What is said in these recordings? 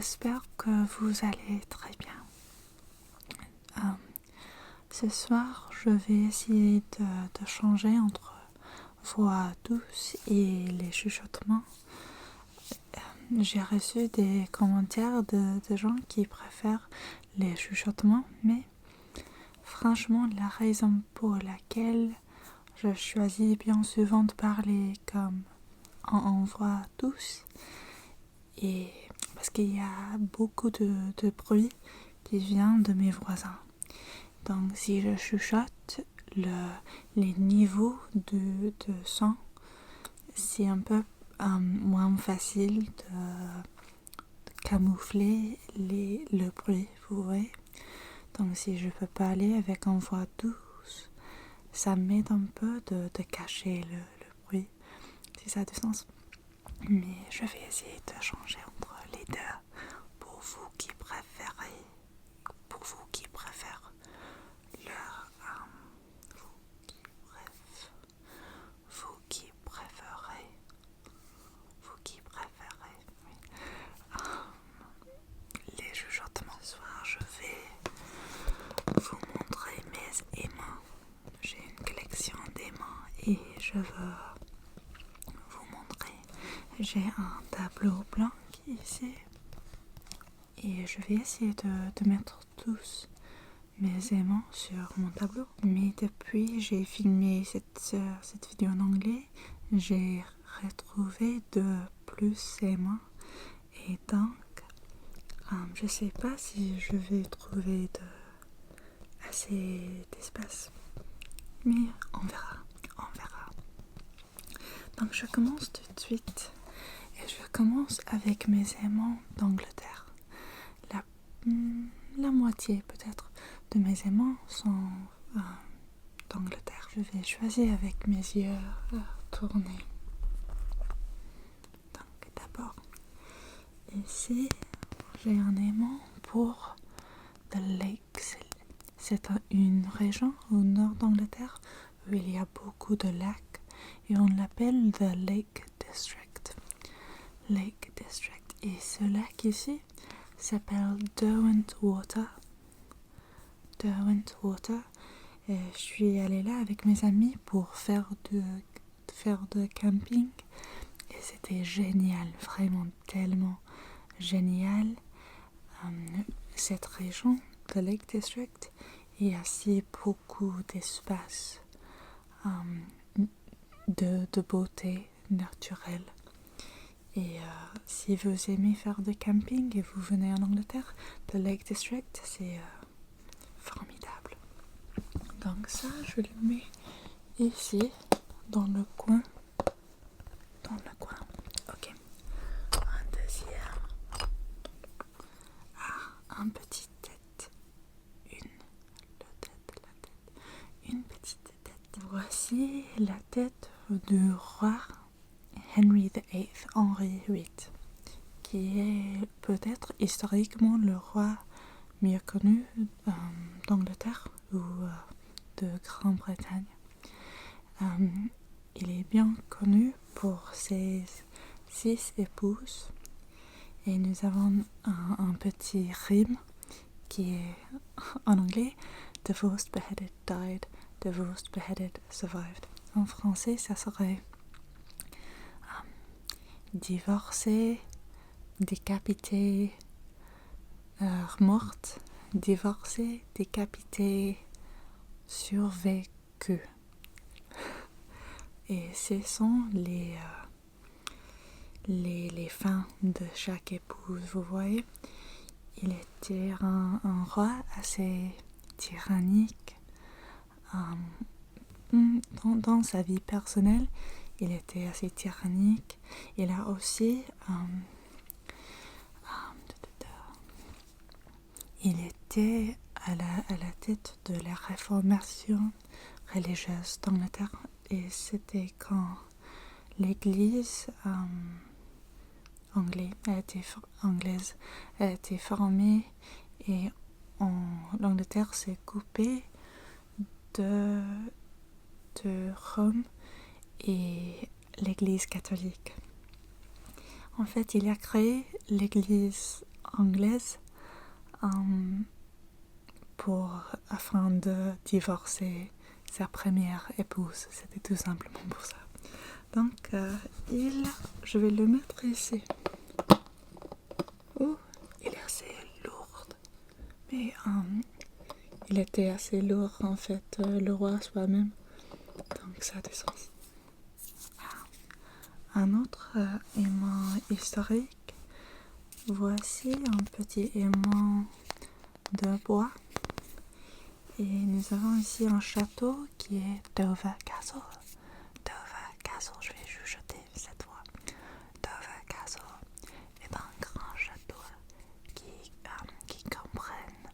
j'espère que vous allez très bien. Ce soir, je vais essayer de changer entre voix douce et les chuchotements. J'ai reçu des commentaires de gens qui préfèrent les chuchotements, mais franchement, la raison pour laquelle je choisis bien souvent de parler comme en voix douce, et parce qu'il y a beaucoup de bruit qui vient de mes voisins. Donc si je chuchote, les niveaux de son, c'est un peu moins facile de camoufler le bruit, vous voyez. Donc si je peux parler avec une voix douce, ça m'aide un peu de cacher le bruit, si ça a du sens. Mais je vais essayer de changer entre les deux pour vous qui préfèrent les chuchotements. Ce soir, je vais vous montrer mes aimants. J'ai une collection d'aimants et je veux vous montrer. J'ai un tableau blanc ici et je vais essayer de mettre tous mes aimants sur mon tableau. Mais depuis j'ai filmé cette vidéo en anglais, j'ai retrouvé de plus aimants et donc je sais pas si je vais trouver assez d'espace, mais on verra. Donc je commence tout de suite et je commence avec mes aimants d'Angleterre. La moitié peut-être de mes aimants sont d'Angleterre. Je vais choisir avec mes yeux tournés. Donc d'abord, ici j'ai un aimant pour The Lakes. C'est une région au nord d'Angleterre où il y a beaucoup de lacs et on l'appelle The Lake District. Lake District. Et ce lac ici s'appelle Derwentwater. Et je suis allée là avec mes amis pour faire de camping et c'était génial, vraiment tellement génial. Cette région, the Lake District, il y a aussi beaucoup d'espace de beauté naturelle. Et si vous aimez faire de camping et vous venez en Angleterre, the Lake District, c'est formidable. Donc ça, je le mets ici, dans le coin. Ok. Un deuxième. Un petit tête. Une petite tête. Voici la tête du roi Henry VIII, Henri VIII, qui est peut-être historiquement le roi mieux connu d'Angleterre ou de Grande-Bretagne. Il est bien connu pour ses 6 épouses et nous avons un petit rime qui est en anglais divorced, beheaded, died, divorced, beheaded, survived. En français, ça serait divorcée, décapitée, morte, divorcée, décapitée, survécue. Et ce sont les fins de chaque épouse, vous voyez. Il était un roi assez tyrannique. Dans sa vie personnelle, il était assez tyrannique. Il a aussi il était à la tête de la réformation religieuse d'Angleterre et c'était quand l'église anglaise a été formée et l'Angleterre s'est coupée de Rome et l'église catholique. En fait, il a créé l'église anglaise afin de divorcer sa première épouse. C'était tout simplement pour ça. Donc, je vais le mettre ici. Oh, il est assez lourd. Mais il était assez lourd, en fait, le roi soi-même. Donc, ça a du sens. Un autre aimant historique. Voici un petit aimant de bois. Et nous avons ici un château qui est Dover Castle. Dover Castle, je vais chuchoter cette fois. Dover Castle est un grand château qui comprenne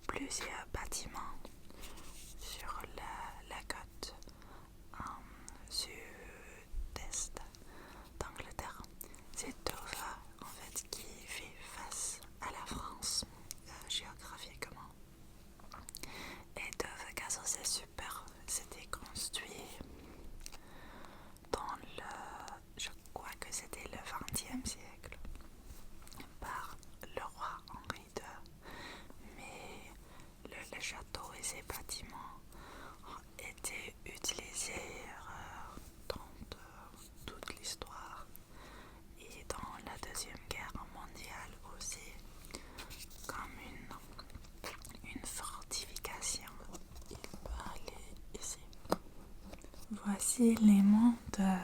plusieurs bâtiments sur la côte sud-est d'Angleterre. C'est Dover en fait qui fait face à la France géographiquement. Et Dover Castle, c'est super. C'était construit je crois que c'était le XXe siècle par le roi Henri II. Mais le château et ses bâtiments ont été utilisés dans toute l'histoire et dans la Deuxième Guerre mondiale aussi comme une fortification. Il peut aller ici. Voici l'aimant de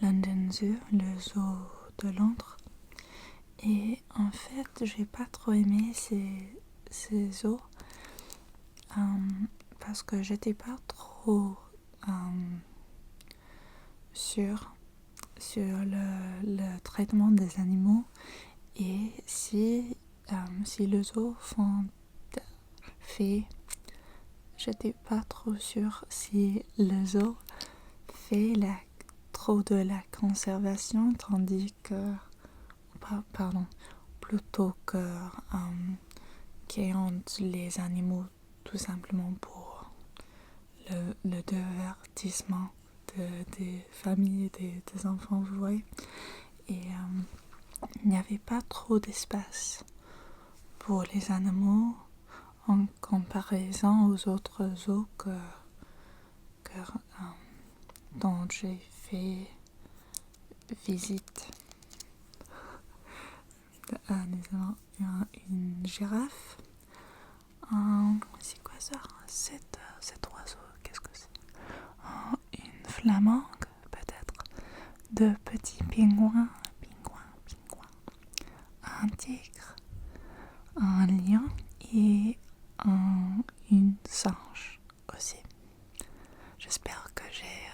London Zoo, le zoo de Londres. Et en fait, j'ai pas trop aimé ces zoos parce que j'étais pas trop sûre sur le traitement des animaux et si le zoo j'étais pas trop sûre si le zoo fait trop de la conservation tandis que plutôt que qu'ayant les animaux tout simplement pour le divertissement des familles et des enfants, vous voyez. Et il n'y avait pas trop d'espace pour les animaux en comparaison aux autres zoos dont j'ai fait visite. Nous avons une girafe. C'est quoi ça? Cet oiseau, qu'est-ce que c'est? Une flamingue, peut-être. Deux petits pingouins. Un tigre. Un lion et une singe aussi. J'espère que j'ai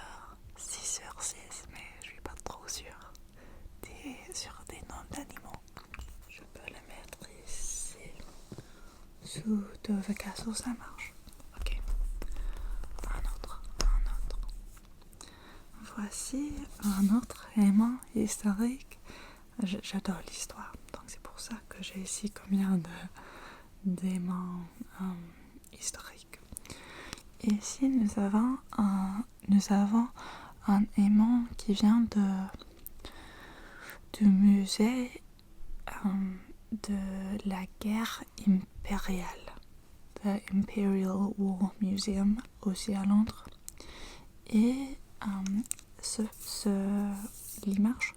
6 sur 6, mais je suis pas trop sûre sur des noms d'animaux. Je peux le mettre ici. Sous Dover Castle, ça marche. Ok. Un autre. Voici un autre aimant historique. J'adore l'histoire, donc c'est pour ça que j'ai ici combien d'aimants historiques. Et ici nous avons un aimant qui vient du musée de la guerre impériale, the Imperial War Museum, aussi à Londres. Et l'image,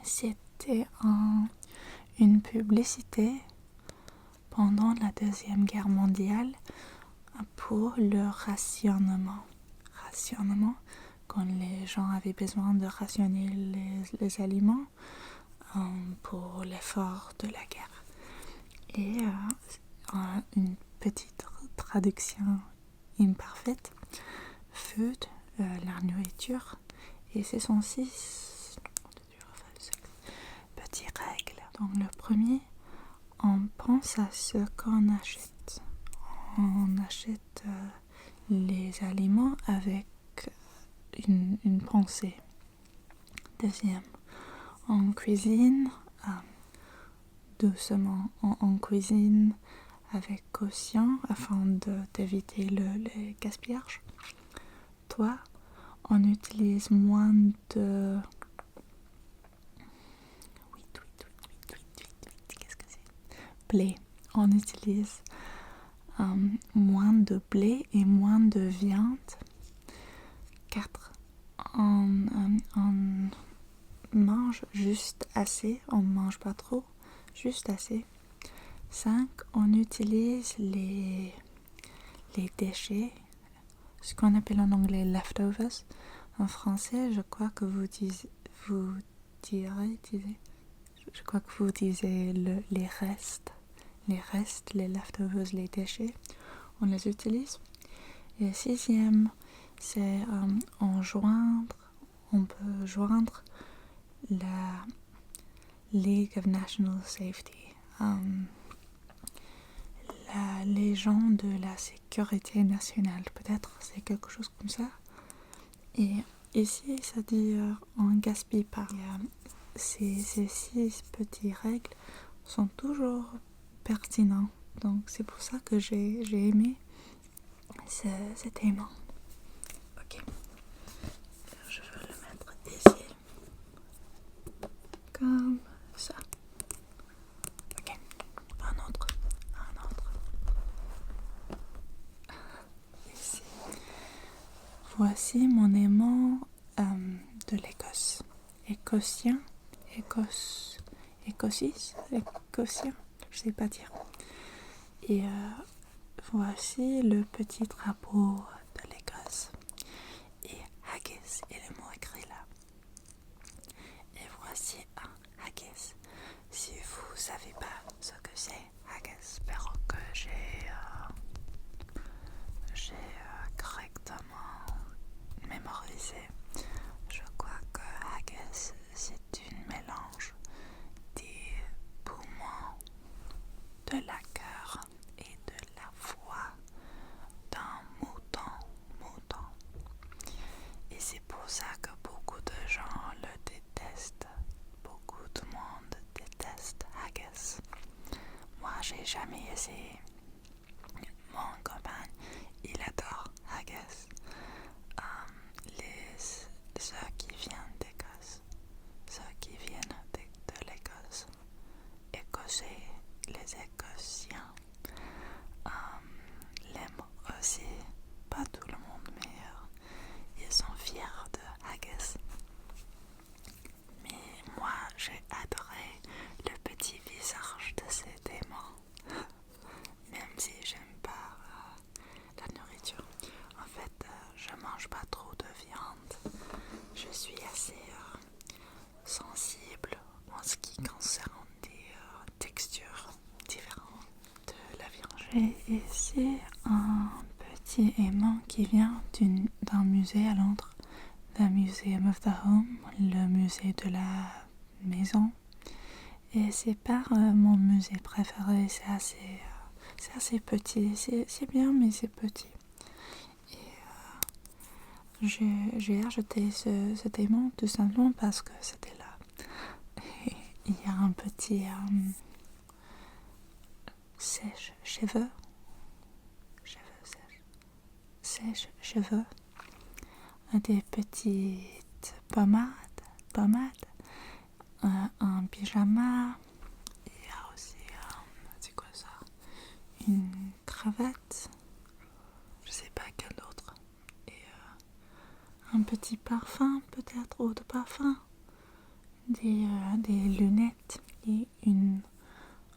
c'était une publicité pendant la Deuxième Guerre mondiale pour le rationnement, quand les gens avaient besoin de rationner les aliments pour l'effort de la guerre. Et une petite traduction imparfaite, food, la nourriture, et ce sont 6 petites règles. Donc le premier, on pense à ce qu'on achète. On achète les aliments avec une pensée. Deuxième, on cuisine doucement. On cuisine avec caution afin d'éviter le gaspillage. 3, on utilise moins de... Qu'est-ce que c'est? blé. On utilise moins de blé et moins de viande. 4. On mange juste assez, on mange pas trop, juste assez. 5. On utilise les déchets, ce qu'on appelle en anglais leftovers. En français, je crois que vous disiez, les restes, les leftovers, les déchets, on les utilise. Et 6e, c'est on peut joindre la League of National Safety, les gens de la sécurité nationale, peut-être, c'est quelque chose comme ça. Et ici, ça dit on gaspille pas. Ces 6 petites règles sont toujours pertinentes. Donc c'est pour ça que j'ai aimé cet aimant. Ok. Je vais le mettre ici. Comme ça. Ok. Un autre. Ici. Voici mon aimant de l'Écosse. Écossien. Écossien, je sais pas dire. Et voici le petit drapeau de l'Écosse. Et haggis est le mot écrit là. Et voici un haggis. Si vous savez pas ce que c'est haggis, j'espère que j'ai correctement mémorisé. Je crois que haggis c'est un mélange des poumons, de la cœur et de la foie d'un mouton. Et c'est pour ça que beaucoup de gens le détestent. Beaucoup de monde déteste haggis. Moi, j'ai jamais essayé. Mon copain, il adore haggis. Ceux qui viennent d'Écosse, de l'Écosse, Écossais, les Écossiens l'aiment aussi. Pas tout le monde, mais ils sont fiers de haggis. Mais moi, j'ai adoré le petit visage de cet aimant. Même si j'aime pas la nourriture. En fait, je mange pas trop de viande. Je suis assez sensible en ce qui concerne des textures différentes de la viande. J'ai ici un petit aimant qui vient d'un musée à Londres, le Museum of the Home, le musée de la maison. Et c'est pas mon musée préféré, c'est assez petit. C'est bien, mais c'est petit. Et j'ai acheté cet aimant tout simplement parce que c'était là. Et il y a un petit sèche-cheveux, des petites pommades, un pyjama. Il y a aussi, c'est quoi ça? Une cravate. Je sais pas quel autre. Et un petit parfum, peut-être, eau de parfum. Des lunettes et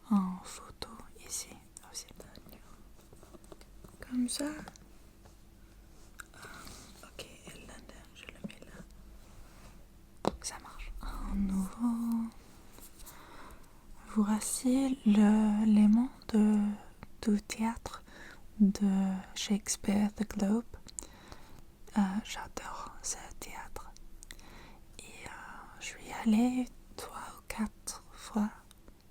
en photo ici aussi. Comme ça. Ok, je le mets là. Ça marche. Un nouveau. Voici l'élément du théâtre de Shakespeare, The Globe. J'adore ce théâtre. Et je suis allée 3 ou 4 fois,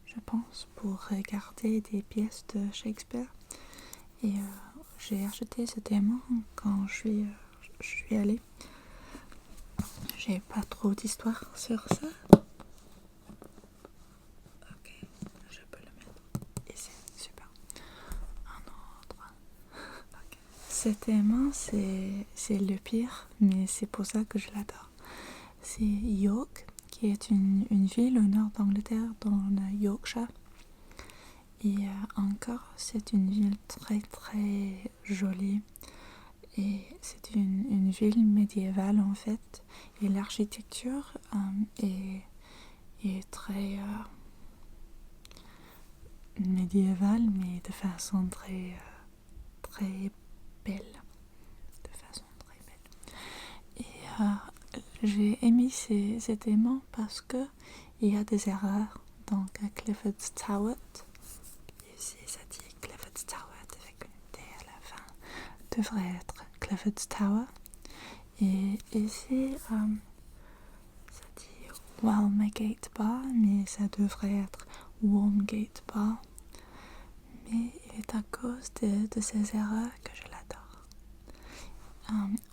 je pense, pour regarder des pièces de Shakespeare. Et j'ai acheté cet aimant quand je suis allée. J'ai pas trop d'histoire sur ça. Ok, je peux le mettre ici, super. Un autre. Okay. Cet aimant, c'est le pire, mais c'est pour ça que je l'adore. C'est York, qui est une ville au nord d'Angleterre, dans le Yorkshire. Et encore, c'est une ville très très jolie. Et c'est une ville médiévale en fait. Et l'architecture est très médiévale, mais de façon très belle. De façon très belle. Et j'ai émis cet aimant parce que il y a des erreurs. Donc Clifford's Tower, ici ça dit Clifford's Tower avec une T à la fin, devrait être Clifford's Tower. Et ici ça dit Walmergate Bar, mais ça devrait être Walmgate Bar. Mais il est à cause de ces erreurs que je l'adore.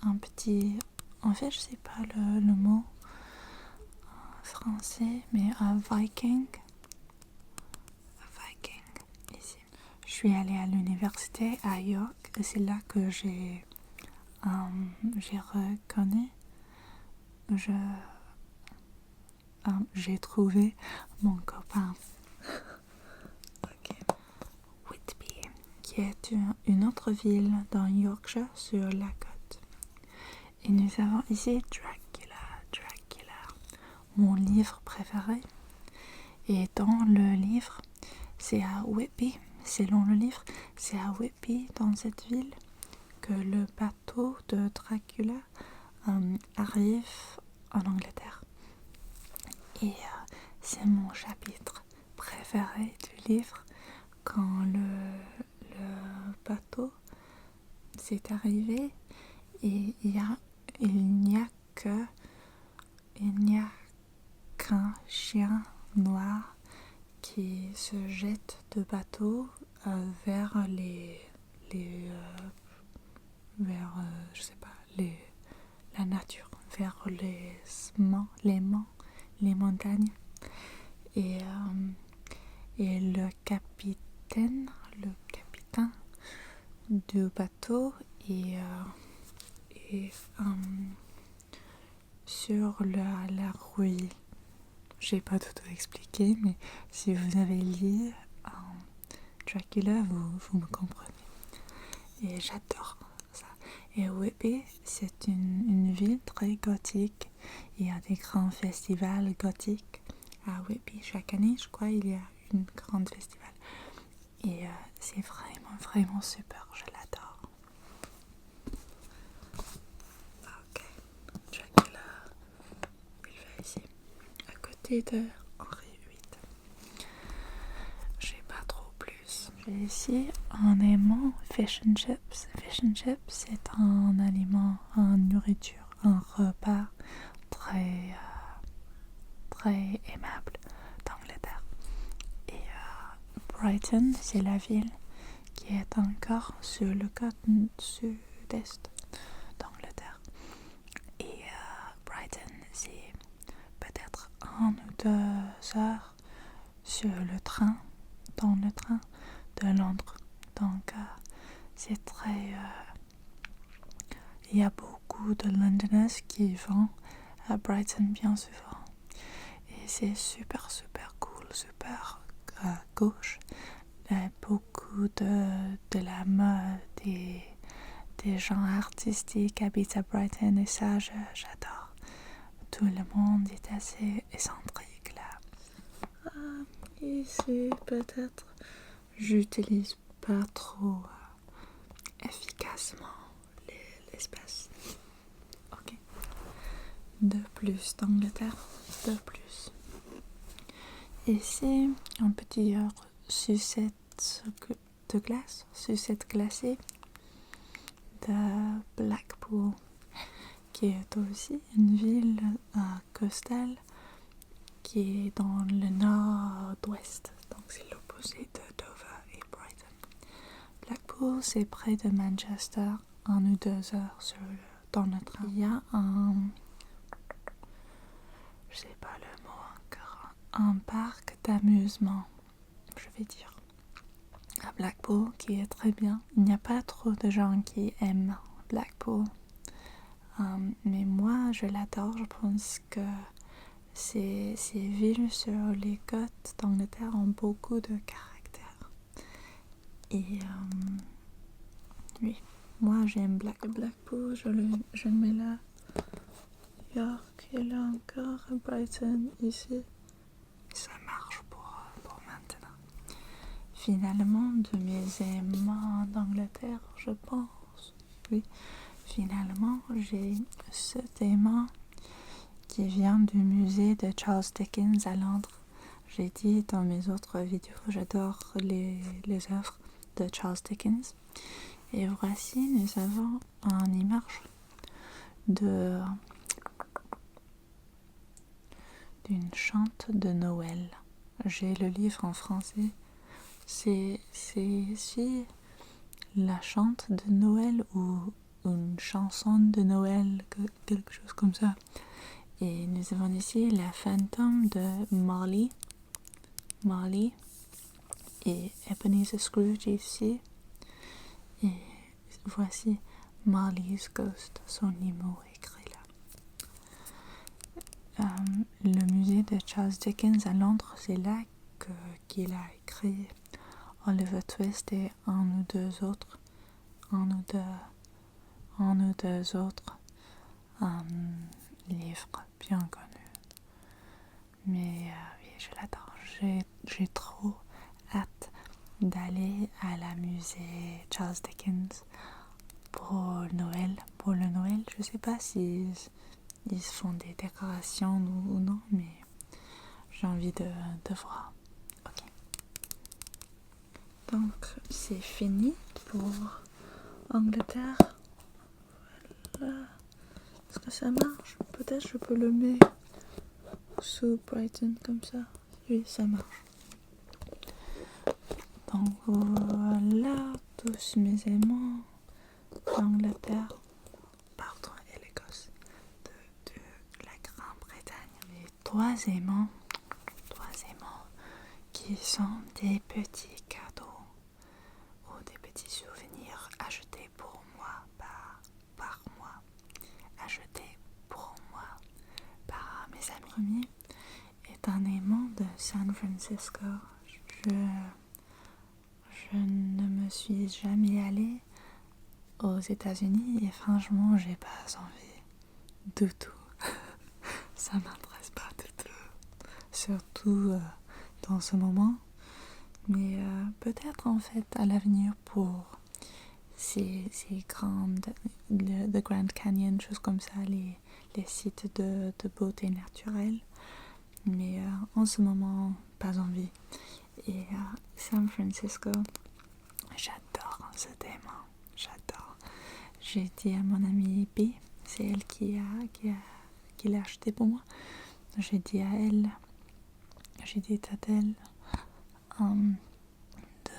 Un petit... En fait, je sais pas le mot en français, mais un Viking. Ici. Je suis allée à l'université à York et c'est là que j'ai reconnu, j'ai trouvé mon copain. Okay. Whitby, qui est une autre ville dans Yorkshire sur la côte. Et nous avons ici Dracula, mon livre préféré. Et dans le livre, c'est à Whitby, selon le livre, c'est à Whitby, dans cette ville, que le bateau de Dracula arrive en Angleterre. Et c'est mon chapitre préféré du livre, quand le bateau s'est arrivé et il n'y a qu'un chien noir qui se jette de bateau vers je sais pas, la nature, vers les montagnes. Et le capitaine du bateau est sur la rouille. J'ai pas tout expliqué, mais si vous avez lu Dracula, vous me comprenez. Et j'adore ça. Et Whitby, c'est une ville très gothique. Il y a des grands festivals gothiques à Whitby. Chaque année, je crois, il y a une grande festival. Et c'est vraiment super. Je l'adore. Ok. Dracula, il va ici, à côté de Henri VIII. J'ai pas trop plus. J'ai ici un aimant fish and chips. Fish and chips, c'est un aliment, une nourriture, un repas très aimable d'Angleterre. Et Brighton, c'est la ville qui est encore sur le côté sud-est d'Angleterre. Et Brighton, c'est peut-être 1 ou 2 heures dans le train de Londres. Donc c'est très... il y a beaucoup de Londoners qui vont à Brighton bien souvent. Et c'est super cool, super gauche. Beaucoup de la mode, des gens artistiques habitent à Brighton et ça, j'adore. Tout le monde est assez excentrique là. Ici, peut-être, j'utilise pas trop efficacement l'espace. Ok. De plus d'Angleterre, de plus. Ici, un petit sucette de glace, sucette glacée de Blackpool, qui est aussi une ville costale qui est dans le nord-ouest, donc c'est l'opposé de Dover et Brighton. Blackpool, c'est près de Manchester, 1 ou 2 heures dans le train. Il y a je sais pas le mot encore, un parc d'amusement, je vais dire, à Blackpool, qui est très bien. Il n'y a pas trop de gens qui aiment Blackpool, mais moi je l'adore. Je pense que ces villes sur les côtes d'Angleterre ont beaucoup de caractère. Et oui, moi j'aime Blackpool, je le mets là. York, et là encore, Brighton, ici. Ça marche pour maintenant. Finalement, de mes aimants d'Angleterre, je pense. Oui, finalement, j'ai ce aimant qui vient du musée de Charles Dickens à Londres. J'ai dit dans mes autres vidéos, j'adore les œuvres de Charles Dickens. Et voici, nous avons une image d'une chante de Noël. J'ai le livre en français. C'est ici la chante de Noël ou une chanson de Noël, quelque chose comme ça. Et nous avons ici la fantôme de Marley et Ebenezer Scrooge ici. Et voici Marley's Ghost, son mot écrit là. Le musée de Charles Dickens à Londres, c'est là qu'il a écrit Oliver Twist et un ou deux autres livres bien connus. Mais oui, je l'adore. J'ai trop hâte d'aller à la musée Charles Dickens pour le Noël. Je sais pas si ils font des décorations ou non, mais j'ai envie de voir. Ok. Donc c'est fini pour Angleterre. Voilà. Est-ce que ça marche? Peut-être je peux le mettre sous Brighton comme ça. Oui, ça marche. Donc voilà tous mes aimants d'Angleterre, pardon, et l'Écosse, de la Grande-Bretagne. Les trois aimants qui sont des petits cadeaux ou des petits souvenirs achetés pour moi par moi, achetés pour moi par mes amis. Le premier est un aimant de San Francisco. Je ne me suis jamais allée aux États-Unis et franchement, j'ai pas envie du tout. Ça m'intéresse pas du tout, surtout dans ce moment. Mais peut-être en fait à l'avenir pour ces grandes, le Grand Canyon, choses comme ça, les sites de beauté naturelle. Mais en ce moment, pas envie. Et San Francisco, j'adore ce thème, j'adore. J'ai dit à mon amie B, c'est elle qui l'a acheté pour moi. J'ai dit à elle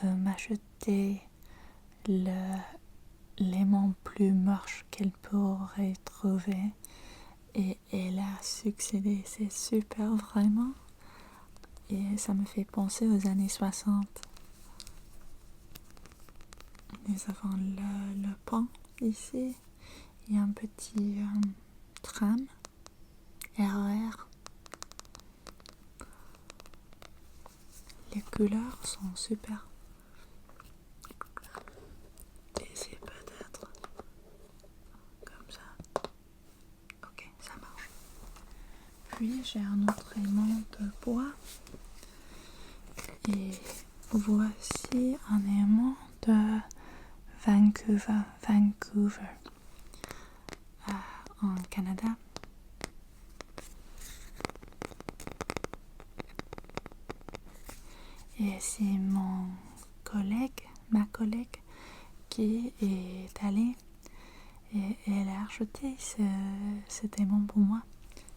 de m'acheter l'aimant plus moche qu'elle pourrait trouver. Et elle a succédé, c'est super vraiment. Et ça me fait penser aux années 60. Nous avons le pont ici. Il y a un petit tram, RER. Les couleurs sont super. Et c'est peut-être comme ça. Ok, ça marche. Puis j'ai un autre aimant de bois. Et voici un aimant de Vancouver, en Canada. Et c'est ma collègue qui est allée et elle a acheté cet aimant pour moi,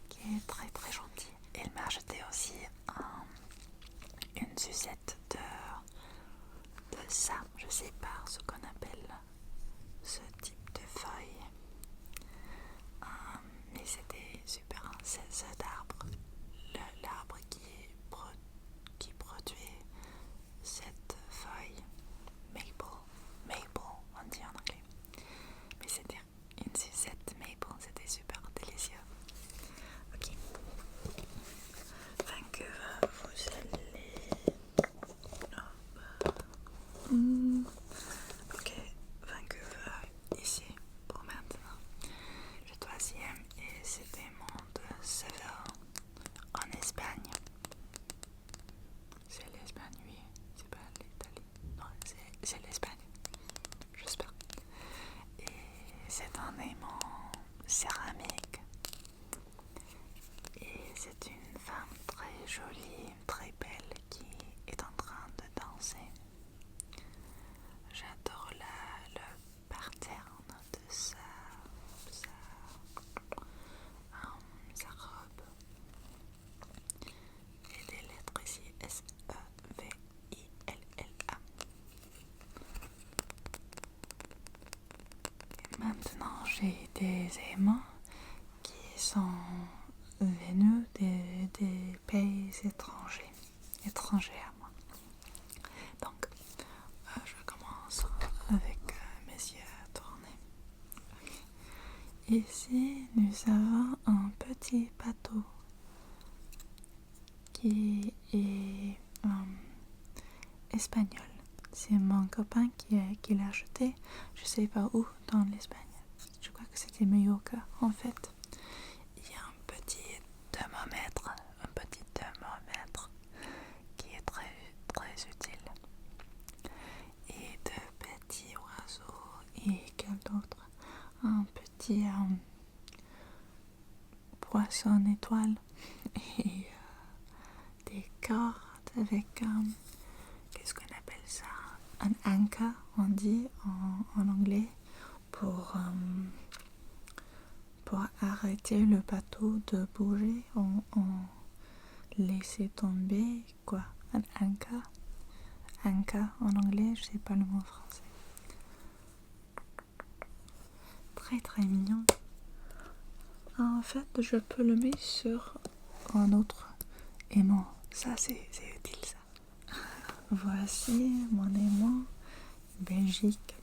qui est très très gentil. Elle m'a acheté aussi une sucette de ça, je sais pas ce qu'on appelle ce type de feuille. Mais c'était super, c'est cet arbre, l'arbre qui produit cette feuille, maple, on dit en anglais. Mais c'était une sucette maple, c'était super délicieux. Ok. Vancouver, vous allez... jolie, très belle qui est en train de danser. J'adore le pattern de sa robe. Et des lettres ici, Sevilla. Et maintenant, j'ai des aimants qui sont venus des pays étrangers à moi. Donc, je commence avec mes yeux tournés. Ici, nous avons un petit bateau qui est espagnol. C'est mon copain qui l'a acheté, je sais pas où, dans l'Espagne. Je crois que c'était Mallorca, en fait. Il y a un petit thermomètre qui est très, très utile. Et de petits oiseaux et quel d'autre? Un petit poisson étoile et des cartes avec qu'est-ce qu'on appelle ça? Un anchor, on dit en anglais, pour arrêter le bateau de bouger, on laisser tomber quoi? Un anchor. Anchor en anglais, je sais pas le mot français. Très très mignon. En fait, je peux le mettre sur un autre aimant. Ça, c'est utile ça. Voici mon aimant Belgique.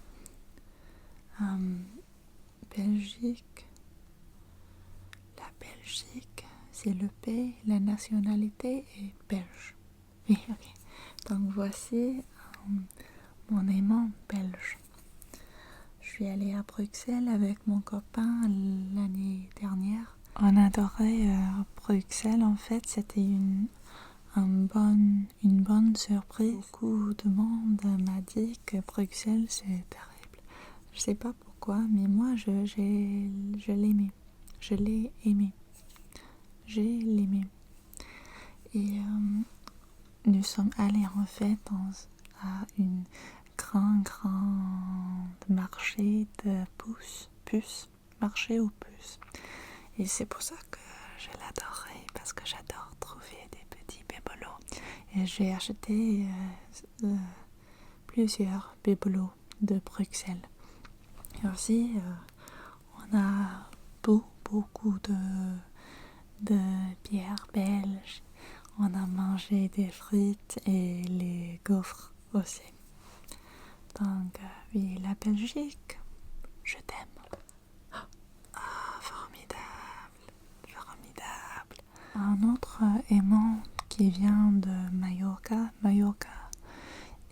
Belgique. La Belgique, c'est le pays, la nationalité est belge. Oui, ok. Donc voici mon aimant belge. Je suis allée à Bruxelles avec mon copain l'année dernière. On adorait Bruxelles, en fait, c'était une bonne surprise. Beaucoup de monde m'a dit que Bruxelles c'est terrible. Je sais pas pourquoi, mais moi je l'aimais. Je l'ai aimé. J'ai l'aimé. Et nous sommes allés en fait à une grande marché de puces, marché aux puces. Et c'est pour ça que je l'adorais, parce que j'adore trouver des petits bibelots. Et j'ai acheté plusieurs bibelots de Bruxelles. Et aussi, on a beaucoup de bières belges. On a mangé des frites et les gaufres aussi. Donc, oui, la Belgique, je t'aime. Formidable. Un autre aimant qui vient de Mallorca.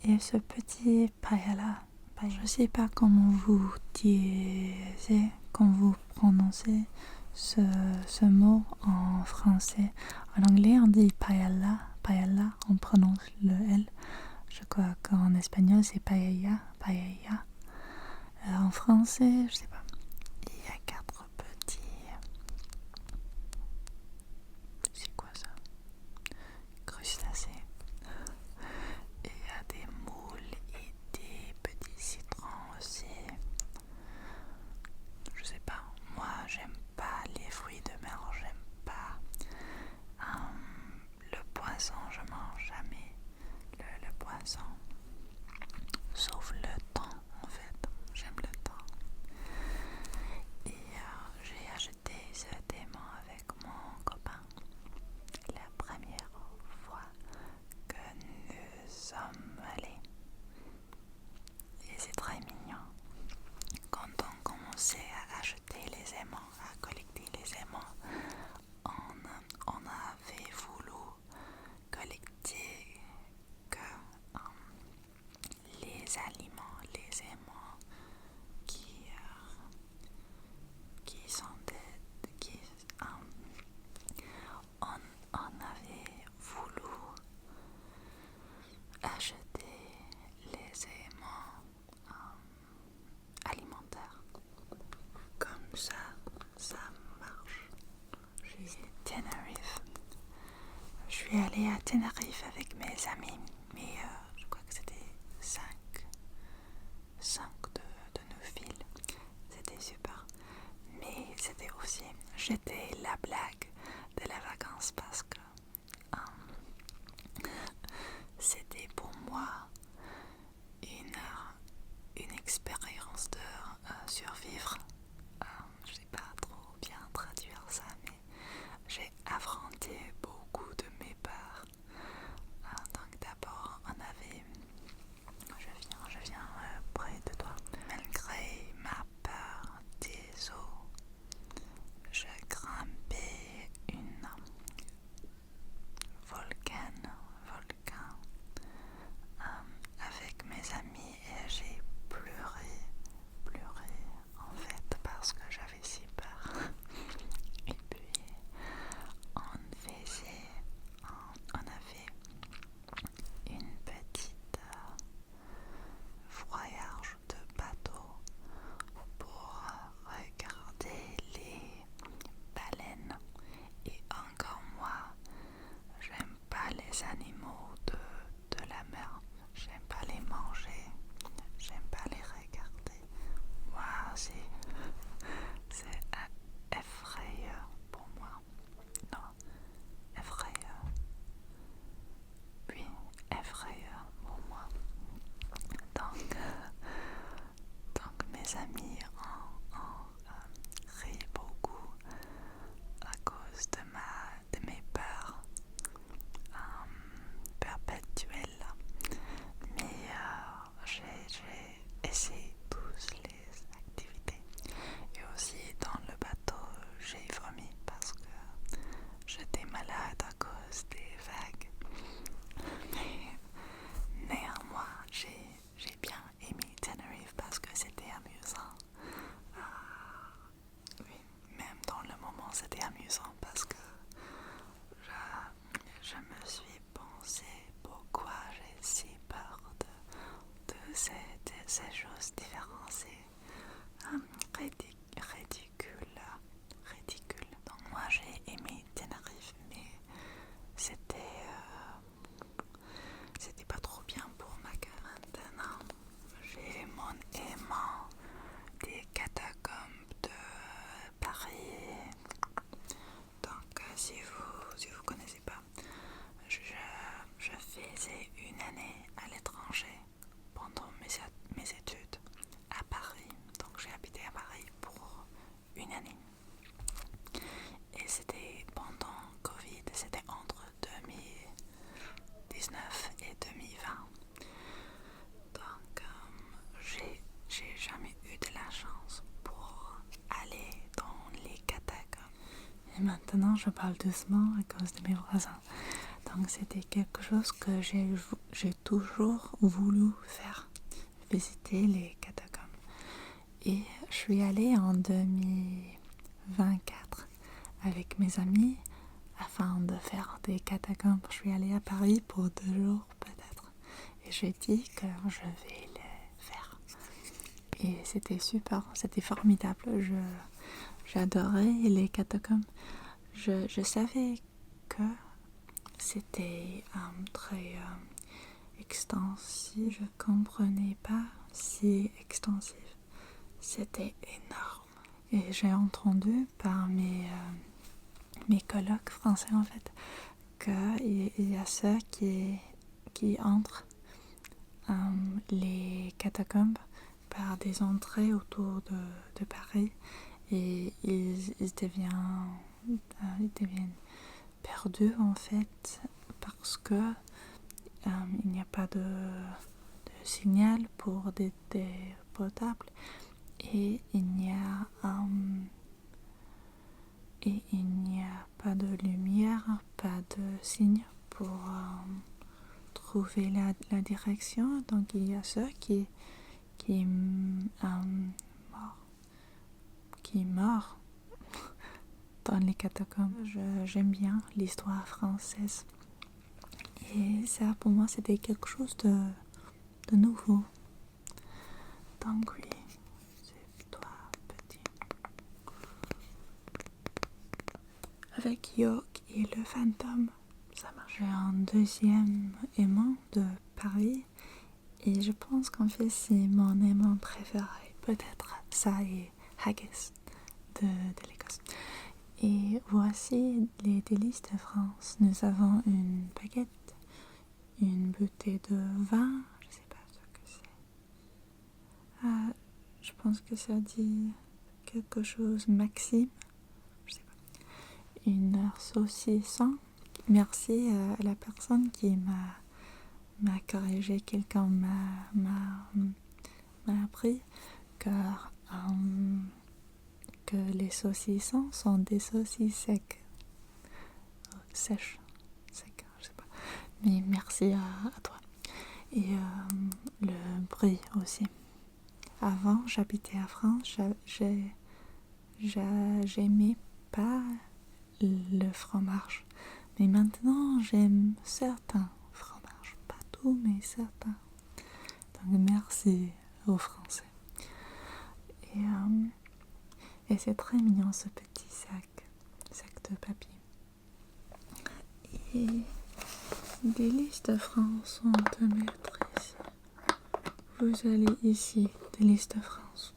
Et ce petit paella. Je ne sais pas comment vous disiez, comment vous prononcez ce mot en français. En anglais, on dit paella, on prononce le L. Je crois qu'en espagnol, c'est paella. En français, je sais pas. Il y a 4 petits... C'est quoi ça? Crustacés. Et il y a des moules et des petits citrons aussi. Je sais pas. Moi, j'aime pas les fruits de mer. J'aime pas le poisson. Je mange jamais le poisson. Sauf le thon, en fait. J'aime le thon. Et j'ai acheté ce aimant avec mon copain la première fois que nous sommes allés. Et c'est très mignon. Quand on commençait à acheter les aimants, à collecter les aimants, on avait voulu collecter que suis allée à Tenerife avec mes amis, mais je crois que c'était 5 de nos villes. C'était super. Mais c'était aussi, j'étais la blague de la vacance parce que c'était pour moi une expérience de survivre. Je ne sais pas trop bien traduire ça, mais j'ai affronté beaucoup de mes peurs. Donc d'abord, je viens près de toi. Malgré ma peur des eaux, je grimpais une volcan avec mes amis et j'ai pleuré en fait parce que j'avais si peur. Et puis on avait une petite voyage de bateau pour regarder les baleines. Et encore moi, j'aime pas les animaux de la mer. J'aime pas les manger. J'aime pas les regarder. Moi, c'est effrayant pour moi. Non, effrayant. Oui, effrayant pour moi. Donc mes amis ont ri beaucoup à cause de mes peurs perpétuelles. Mais j'ai essayé tous les activités. Et aussi dans le bateau, j'ai vomi parce que j'étais malade à cause des vagues. Mais néanmoins, j'ai bien aimé Tenerife parce que c'était amusant. Oui, même dans le moment, c'était amusant parce que je me suis pensé pourquoi j'ai si peur de ces choses différentes. C'est ridicule. Donc moi, j'ai aimé Tenerife, mais c'était pas trop bien pour ma gueule. Maintenant, j'ai mon aimant des catacombes de Paris. Donc si vous connaissez pas, je faisais une année à l'étranger pendant mes études à Paris. Donc j'ai habité à Paris pour une année. Et c'était pendant Covid, c'était entre 2019 et 2020. Donc j'ai jamais eu de la chance pour aller dans les catacombes. Et maintenant je parle doucement à cause de mes voisins. Donc c'était quelque chose que j'ai toujours voulu faire, visiter les catacombes. Et je suis allée en 2024 avec mes amis afin de faire des catacombes. Je suis allée à Paris pour 2 jours peut-être. Et j'ai dit que je vais les faire. Et c'était super, c'était formidable. J'adorais les catacombes. Je savais que c'était très extensif. Je comprenais pas si extensif. C'était énorme. Et j'ai entendu par mes colocs français en fait qu'il y a ceux qui entrent les catacombes par des entrées autour de Paris et ils deviennent perdus en fait parce que il n'y a pas de signal pour des potables et il n'y a pas de lumière, pas de signe pour trouver la direction. Donc il y a ceux qui meurent dans les catacombes. J'aime bien l'histoire française. Et ça, pour moi, c'était quelque chose de nouveau. Donc oui, c'est toi, petit. Avec York et le fantôme, ça marche. j'ai un deuxième aimant de Paris et je pense qu'en fait c'est mon aimant préféré. Peut-être ça et haggis de l'Écosse. Et voici les délices de France. Nous avons une baguette, une bouteille de vin, je sais pas ce que c'est. Je pense que ça dit quelque chose, Maxime, je sais pas. Une saucisson. Merci à la personne qui m'a corrigé, quelqu'un m'a appris que, que les saucissons sont des saucisses sèches, je sais pas. Mais merci à toi. Et le brie aussi. Avant, j'habitais à France, j'aimais pas le fromage. Mais maintenant, j'aime certains fromages. Pas tout, mais certains. Donc, merci aux Français. Et c'est très mignon, ce petit sac de papier. Et des listes de France sont à mettre ici. Vous allez ici, des listes de France.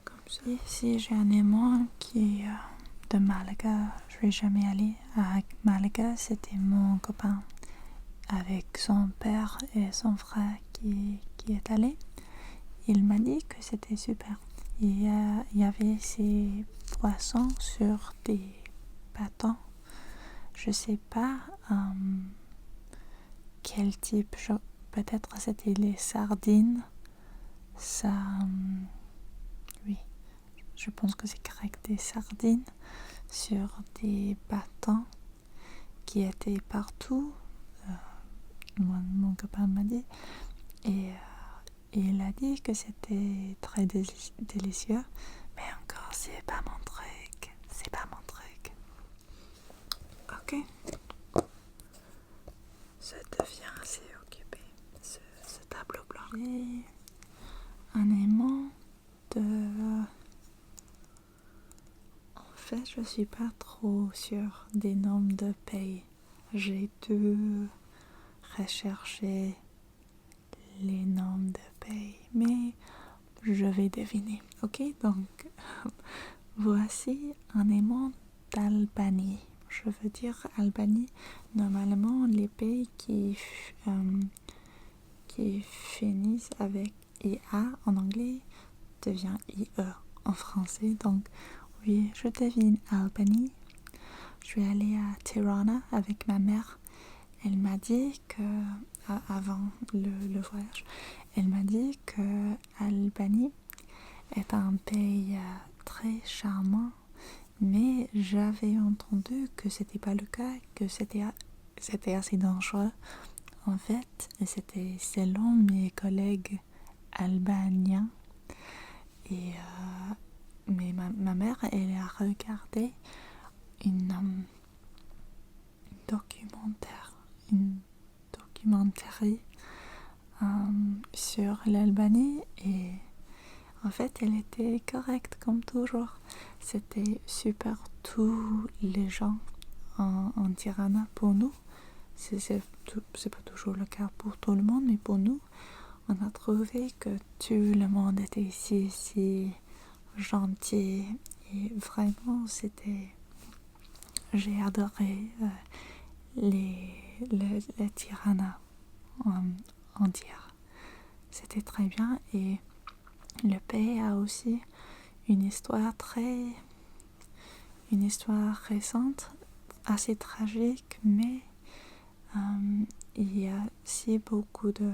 Comme ça. Ici, j'ai un aimant qui est de Malaga. Je vais jamais aller à Malaga. C'était mon copain avec son père et son frère qui est allé. Il m'a dit que c'était super. Il y avait ces poissons sur des bâtons. Je sais pas quel type. Peut-être c'était les sardines. Ça, oui, je pense que c'est correct. Des sardines sur des bâtons qui étaient partout. Mon copain m'a dit. Et il a dit que c'était très délicieux. Mais encore, c'est pas mon truc. C'est pas mon truc. Ok. Ça devient assez occupé, ce tableau blanc. J'ai un aimant de... En fait, je suis pas trop sûre des noms de pays. J'ai dû rechercher les noms de pays, mais je vais deviner. Ok, donc voici un aimant d'Albanie. Je veux dire Albanie. Normalement, les pays qui finissent avec IA en anglais devient IE en français. Donc oui, je devine Albanie. Je suis allée à Tirana avec ma mère. Elle m'a dit que avant le voyage, elle m'a dit que Albanie est un pays très charmant, mais j'avais entendu que c'était pas le cas, que c'était assez dangereux. En fait, c'était selon mes collègues albaniens. Et mais ma mère, elle a regardé une documentaire sur l'Albanie et en fait elle était correcte comme toujours. C'était super, tous les gens en Tirana pour nous. C'est pas toujours le cas pour tout le monde, mais pour nous, on a trouvé que tout le monde était si gentil et vraiment j'ai adoré les Tirana entière. C'était très bien et le pays a aussi une histoire récente, assez tragique, mais il y a aussi beaucoup des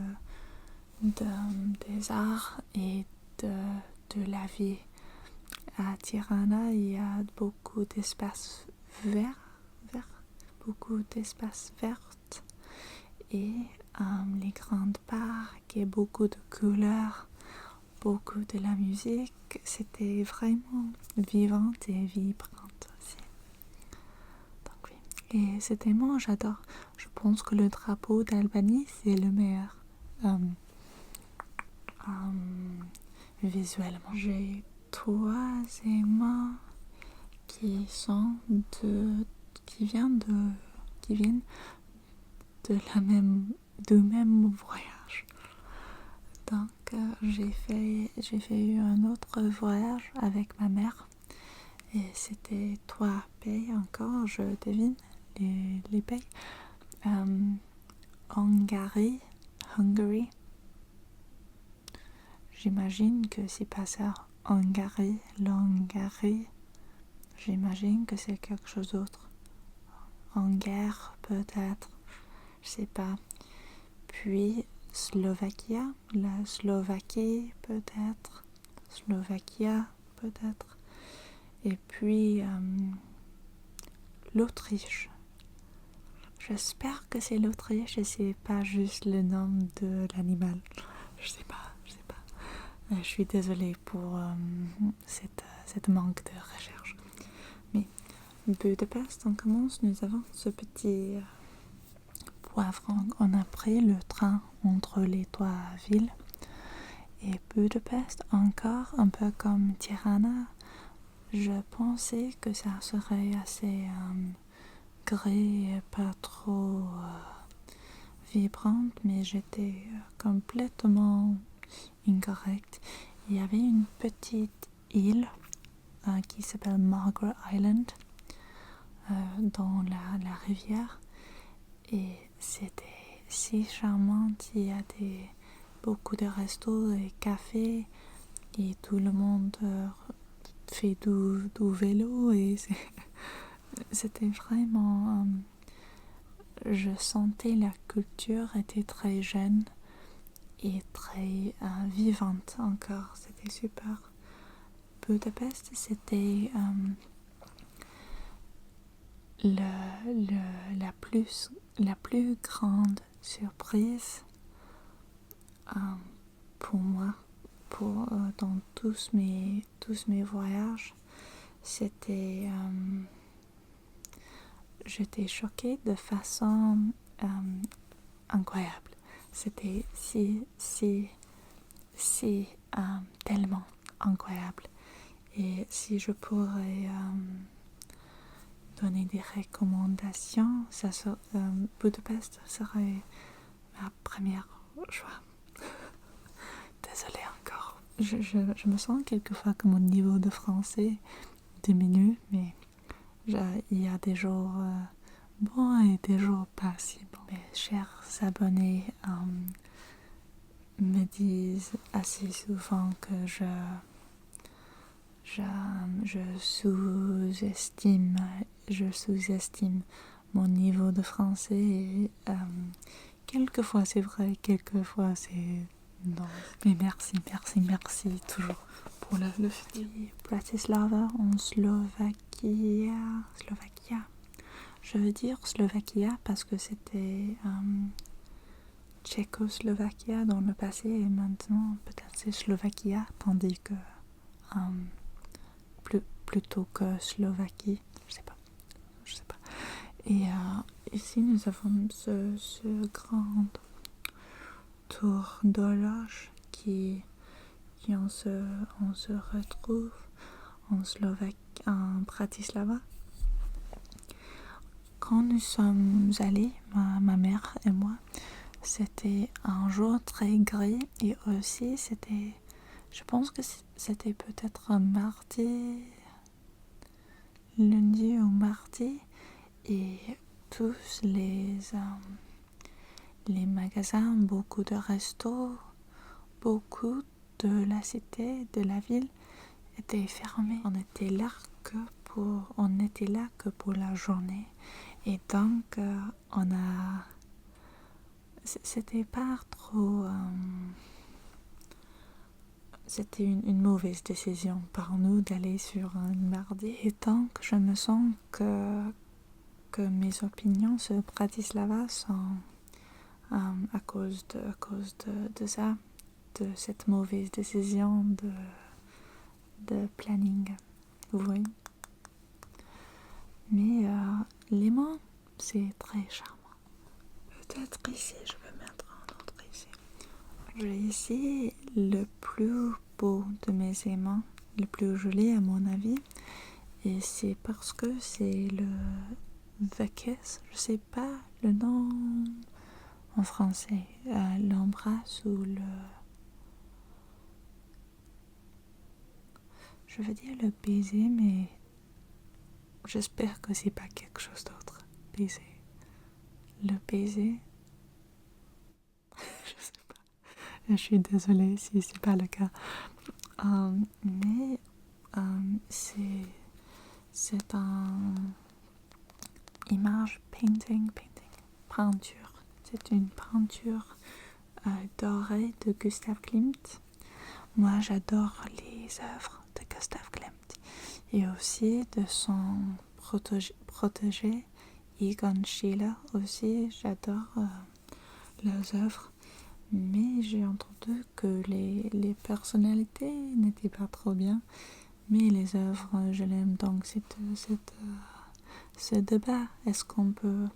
arts et de la vie. À Tirana, il y a beaucoup d'espaces verts, beaucoup d'espaces verts et les grandes parcs et beaucoup de couleurs, beaucoup de la musique. C'était vraiment vivante et vibrante aussi. Donc oui. Et cet aimant, j'adore. Je pense que le drapeau d'Albanie, c'est le meilleur visuellement. J'ai 3 aimants qui viennent qui viennent du même voyage. Donc j'ai fait un autre voyage avec ma mère et c'était 3 pays encore, je devine les pays. Hongrie. J'imagine que c'est pas ça. L'Hongrie. J'imagine que c'est quelque chose d'autre. En guerre, peut-être. Je sais pas. Puis la Slovaquie, peut-être. Slovaquia, peut-être. Et puis l'Autriche. J'espère que c'est l'Autriche et c'est pas juste le nom de l'animal. Je sais pas. Je suis désolée pour cette manque de recherche. Mais Budapest, on commence, nous avons ce petit poivron. On a pris le train entre les 3 villes. Et Budapest, encore un peu comme Tirana, je pensais que ça serait assez gris et pas trop vibrante, mais j'étais complètement incorrecte. Il y avait une petite île qui s'appelle Margaret Island dans la rivière et c'était si charmant. Il y a beaucoup de restos et cafés et tout le monde fait du vélo et c'était vraiment je sentais la culture était très jeune et très vivante encore. C'était super. Budapest, c'était la plus grande surprise pour moi dans tous mes voyages. C'était j'étais choquée de façon incroyable. C'était si tellement incroyable. Et si je pourrais donner des recommandations, Budapest serait ma première choix. Désolée encore. Je me sens quelquefois que mon niveau de français diminue, mais il y a des jours bons et des jours pas si bons. Mes chers abonnés me disent assez souvent que je sous-estime mon niveau de français et quelquefois c'est vrai, quelquefois c'est non. Mais merci toujours pour le petit Bratislava en Slovaquie. Je veux dire Slovaquia parce que c'était Tchécoslovaquia dans le passé et maintenant peut-être c'est Slovaquia tandis que plutôt que Slovaquie, je sais pas. Et ici nous avons ce grand tour d'horloge qui on se retrouve en Bratislava. Quand nous sommes allés, ma mère et moi, c'était un jour très gris et aussi je pense que c'était peut-être un lundi ou mardi, et tous les magasins, beaucoup de restos, beaucoup de la cité, de la ville étaient fermés. On était là que pour la journée et donc c'était pas trop c'était une mauvaise décision par nous d'aller sur un mardi. Et donc je me sens que mes opinions sur Bratislava sont à cause de ça, de cette mauvaise décision de planning. Oui. Mais Léman, c'est très charmant. Peut-être ici, je peux mettre un autre ici. J'ai ici le plus beau de mes aimants, le plus joli à mon avis. Et c'est parce que c'est le Vekes, je sais pas le nom en français, l'embrasse ou le... Je veux dire le baiser, mais j'espère que c'est pas quelque chose d'autre. Baiser. Le baiser. Je sais pas. Je suis désolée si c'est pas le cas. Mais c'est un image painting, peinture. C'est une peinture dorée de Gustav Klimt. Moi, j'adore les œuvres de Gustav Klimt et aussi de son protégé Egon Schiele. Aussi, j'adore leurs œuvres. Mais j'ai entendu que les personnalités n'étaient pas trop bien. Mais les œuvres, je l'aime. Donc, ce débat, est-ce qu'on peut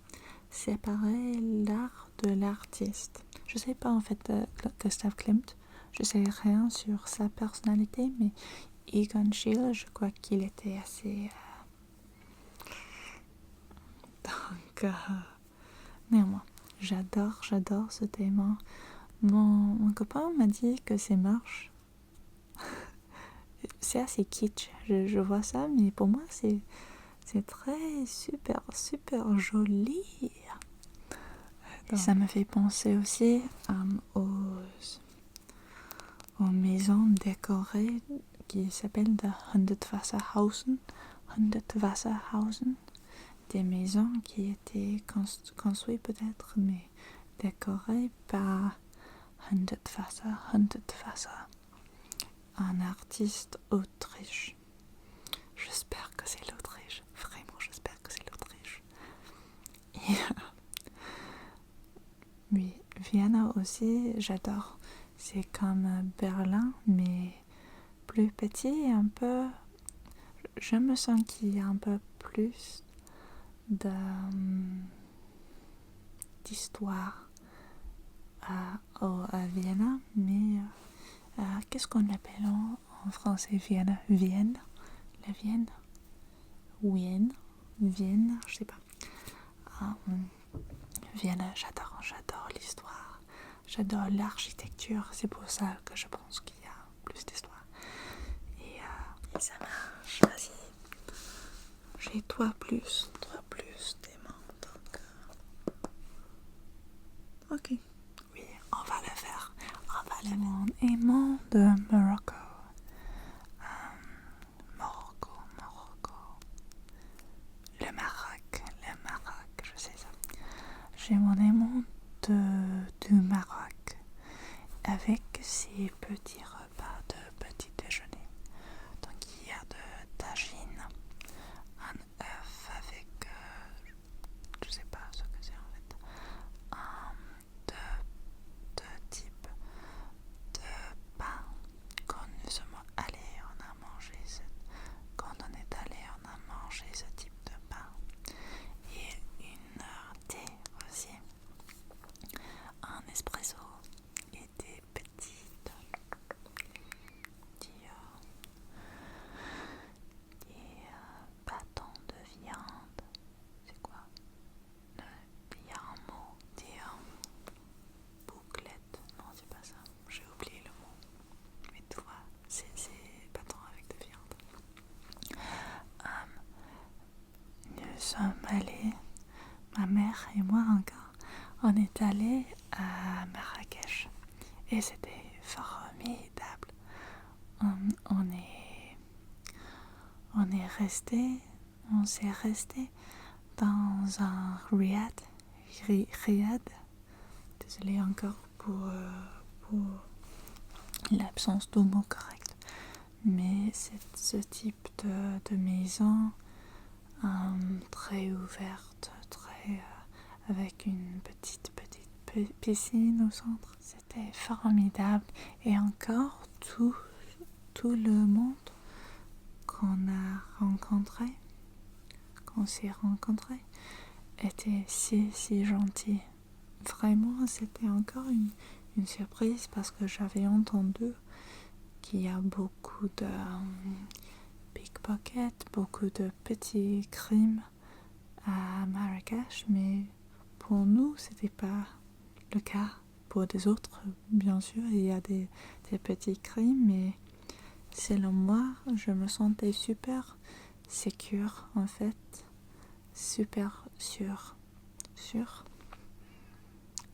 séparer l'art de l'artiste? Je sais pas en fait, Gustav Klimt. Je sais rien sur sa personnalité, mais Egon Schiele, je crois qu'il était assez... Donc, néanmoins, j'adore ce thème. Mon copain m'a dit que c'est moche. C'est assez kitsch, je vois ça, mais pour moi, c'est très super joli. Donc, ça me fait penser aussi aux maisons décorées qui s'appellent de Hundertwasserhausen. Des maisons qui étaient construites peut-être, mais décorées par Hundertwasser, un artiste autriche. J'espère que c'est l'Autriche. Vraiment, j'espère que c'est l'Autriche. Et oui, Vienne aussi, j'adore. C'est comme Berlin, mais plus petit et un peu... Je me sens qu'il y a un peu plus d'histoire à Vienne, mais qu'est-ce qu'on appelle en français Vienne? La Vienne? Vienne, je sais pas. Vienne, j'adore l'histoire. J'adore l'architecture, c'est pour ça que je pense qu'il y a plus d'histoire. Et ça marche, vas-y. J'ai trois plus d'aimants, donc... Ok. Oui, on va le faire. Mon aimant de Morocco. Morocco. Le Maroc, je sais ça. J'ai mon aimant du Maroc avec ses petits repas de petit déjeuner. Donc il y a de tagine, un œuf avec, je sais pas ce que c'est en fait, deux types de pain. Quand on est allé, on a mangé ce type de pain et une thé aussi, un espresso et des petites des bâtons de viande. C'est quoi? Il y a un mot, des bouclettes. Non, c'est pas ça. J'ai oublié le mot. Mais tu vois, c'est bâtons avec de viande. Nous sommes allés, ma mère et moi encore, on est allés à Marrakech et c'était formidable. On s'est resté dans un riad. Désolée encore pour l'absence de mot correct. Mais c'est ce type de maison très ouverte, avec une petite piscine au centre. C'était formidable. Et encore, tout le monde qu'on s'est rencontré, était si gentil. Vraiment, c'était encore une surprise parce que j'avais entendu qu'il y a beaucoup de pickpockets, beaucoup de petits crimes à Marrakech, mais pour nous, c'était pas le cas. Pour des autres, bien sûr, il y a des petits crimes, mais selon moi, je me sentais super sécure, en fait, super sûre,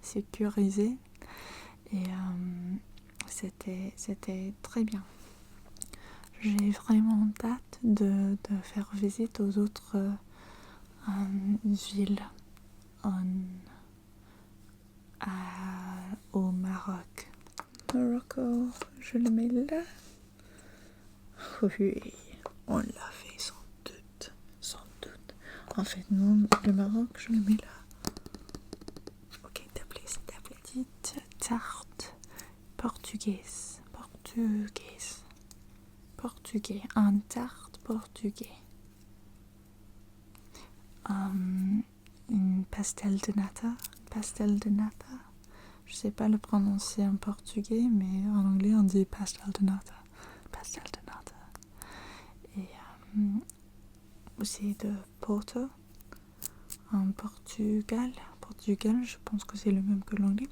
sécurisée, et c'était très bien. J'ai vraiment hâte de faire visite aux autres villes au Maroc. Morocco, je le mets là. Oui, on l'a fait sans doute. En fait, non, le Maroc, je le mets là. Ok, s'il te plaît. Petite tarte portugaise. Portugais, un tarte portugais. Une pastel de nata. Je sais pas le prononcer en portugais, mais en anglais on dit pastel de nata. Et aussi de Porto, en Portugal, je pense que c'est le même que l'anglais.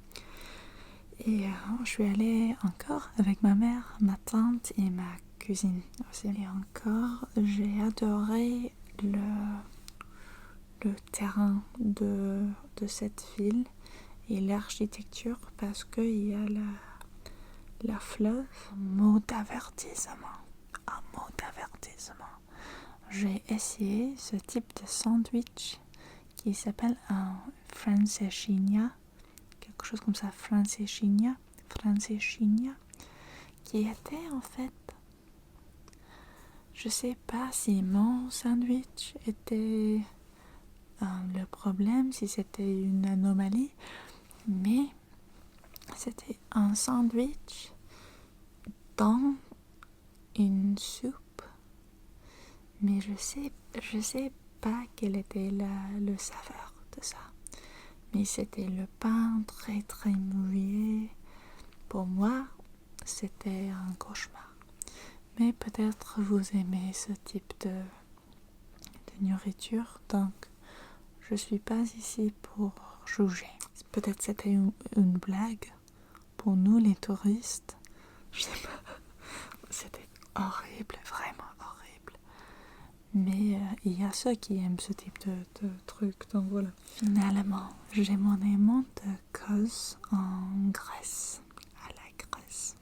Et je suis allée encore avec ma mère, ma tante et ma cousine aussi. Et encore, j'ai adoré le terrain de cette ville et l'architecture parce qu'il y a la fleuve. Un mot d'avertissement. J'ai essayé ce type de sandwich qui s'appelle un francesinha, quelque chose comme ça, francesinha, qui était en fait, je sais pas si mon sandwich était le problème, si c'était une anomalie, mais c'était un sandwich dans une soupe, mais je sais pas quelle était le saveur de ça. Mais c'était le pain très très mouillé. Pour moi, c'était un cauchemar. Mais peut-être vous aimez ce type de nourriture, donc je suis pas ici pour juger. Peut-être c'était une blague pour nous les touristes. Je sais pas. C'était horrible, vraiment horrible. Mais il y a ceux qui aiment ce type de truc, donc voilà. Finalement, j'ai mon aimant de Kos en Grèce, à la Grèce.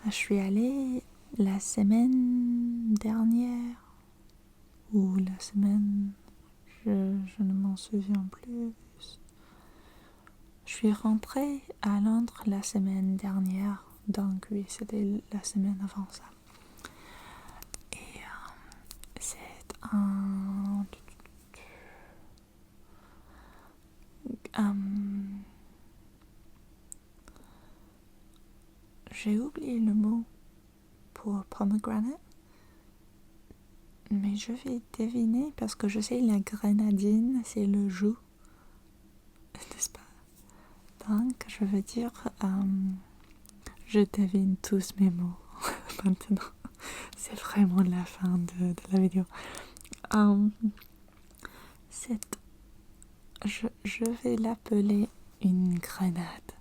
Je suis allée la semaine dernière, ou la semaine, je ne m'en souviens plus. Je suis rentrée à Londres la semaine dernière, donc oui, c'était la semaine avant ça. Et c'est un... j'ai oublié le mot pour pomegranate, mais je vais deviner parce que je sais la grenadine, c'est le jus, n'est-ce pas? Donc, je veux dire, je devine tous mes mots maintenant. C'est vraiment la fin de la vidéo. Je vais l'appeler une grenade.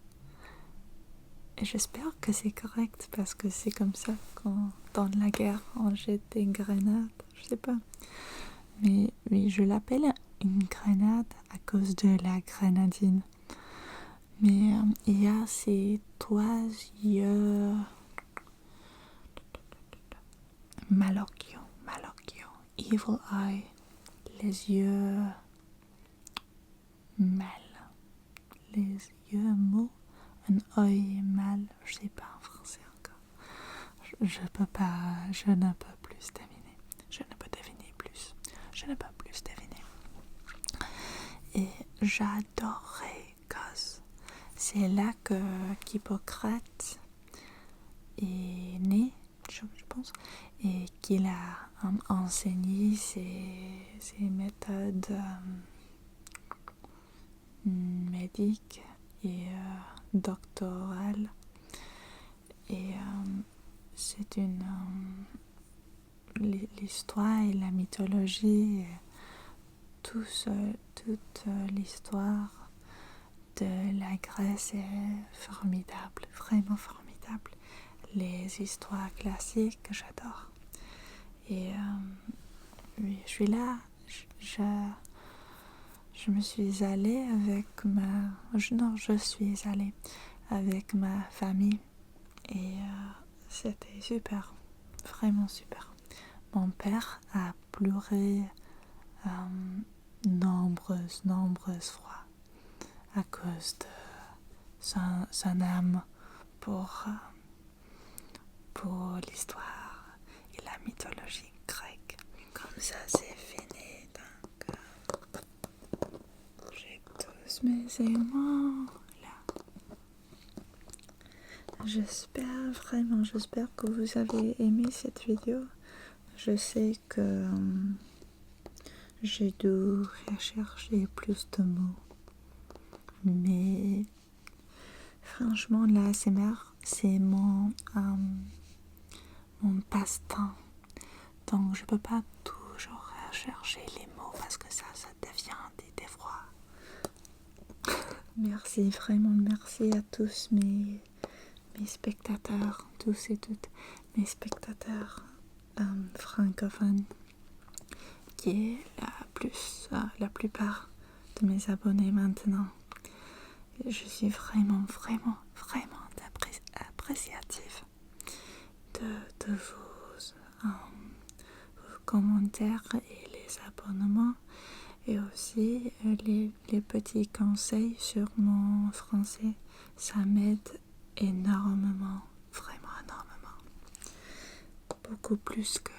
Et j'espère que c'est correct parce que c'est comme ça quand dans la guerre on jette des grenades. Je sais pas. Mais oui, je l'appelle une grenade à cause de la grenadine. Mais il y a ces trois yeux Malocchio, Evil Eye, les yeux mal, les yeux mous, un œil mal, je sais pas en français encore. Je ne peux plus deviner. Je ne peux plus deviner. Et j'adorais Kos. C'est là que qu'Hippocrate est né, je pense, et qu'il a enseigné ses méthodes médiques et doctorales. Et c'est l'histoire et la mythologie, toute l'histoire de la Grèce est formidable, vraiment formidable. Les histoires classiques, j'adore. Et oui, je suis là, je me suis allée avec je suis allée avec ma famille et c'était super, vraiment super. Mon père a pleuré nombreuses fois à cause de son âme pour l'histoire et la mythologie grecque. Comme ça, c'est fini. Donc, j'ai tous mes aimants là. J'espère que vous avez aimé cette vidéo. Je sais que j'ai dû rechercher plus de mots. Mais franchement, l'ASMR, c'est mon passe-temps. Donc, je peux pas toujours rechercher les mots parce que ça devient des fois. Merci, vraiment merci à tous mes spectateurs, tous et toutes mes spectateurs francophones, qui est la plupart de mes abonnés maintenant. Je suis vraiment appréciative de vos commentaires et les abonnements, et aussi les petits conseils sur mon français. Ça m'aide énormément, vraiment énormément, beaucoup plus que